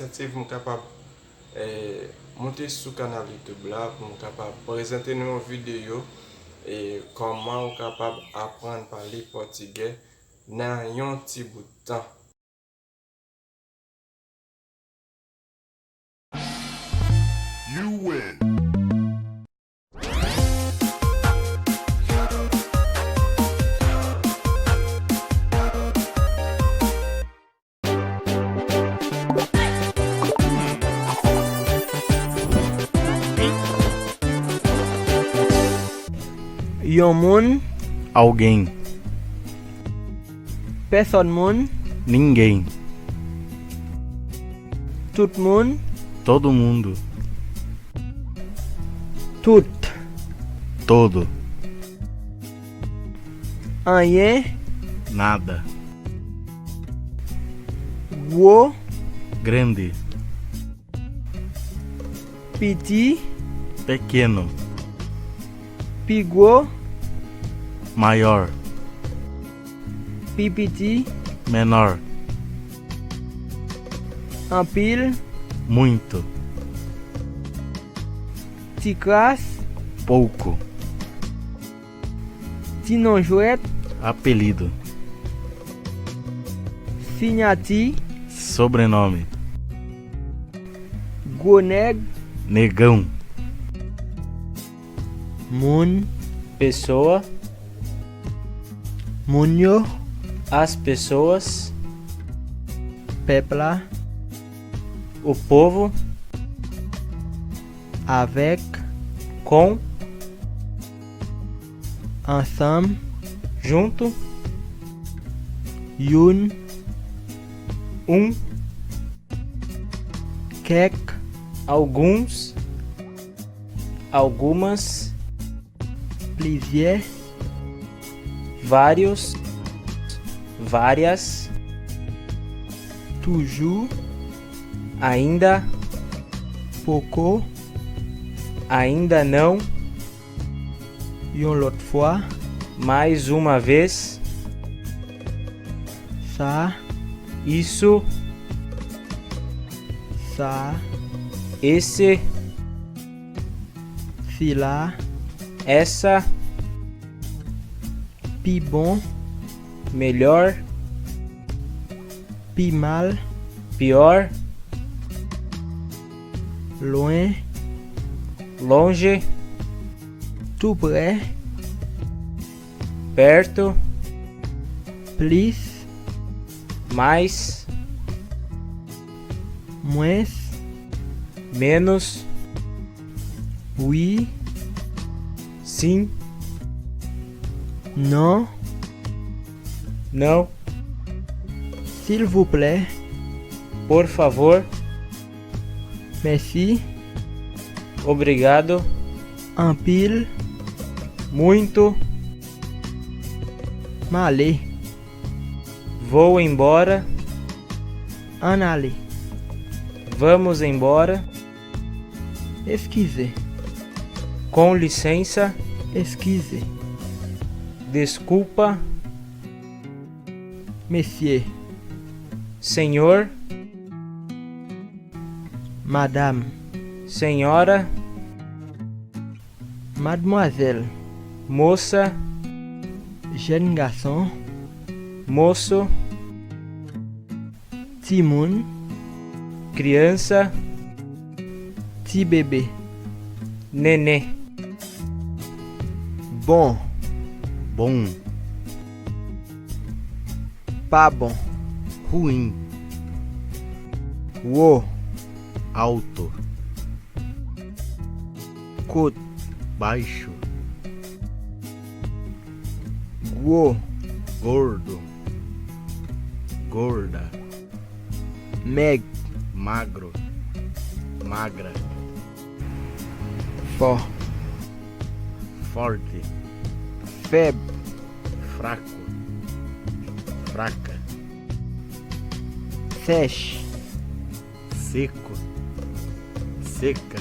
inisiatif mwen kapab monte sou kanal YouTube la pou mwen kapab prezente nou yon video koman ou kapab apran pale Portugais nan yon ti bout tan. You win. Yon moun, Alguém, person moun, ninguém, tout moun, todo mundo, tout, todo, anyen, nada, gwo, grande, piti, pequeno, pi gwo, maior, pi piti, menor, an pil, muito, ti kras, pouco, ti non jwet, apelido, sinyati, sobrenome, gwo neg, negão, moun, pessoa, mounyo, as pessoas, pepla, o povo, avek, com, ansam, junto, youn, kek, alguns, algumas, plizye, vários, várias, toujou, ainda, poko, ainda não, yon lot fwa, mais uma vez, sa, isso, sa, esse, sila, essa, pi bon, melhor, pi mal, pior, loin, longe, tout près, perto, plus, mais, moins, menos, oui, sim, non, não, s'il vous plaît, por favor, merci, obrigado, en pile, muito, m'aller, vou embora, en aller, vamos embora, excusez, com licença, excusez, desculpa, messieurs, senhor, madame, senhora, mademoiselle, moça, jeune garçon, moço, timoun, criança, ti bébé, nenê, bon, bom, pas bon, ruim, wo, alto, côte, baixo, gwo, gordo, gorda, meg, magro, magra, fort, forte, faible, fraco, fraca, sèche, seco, seca,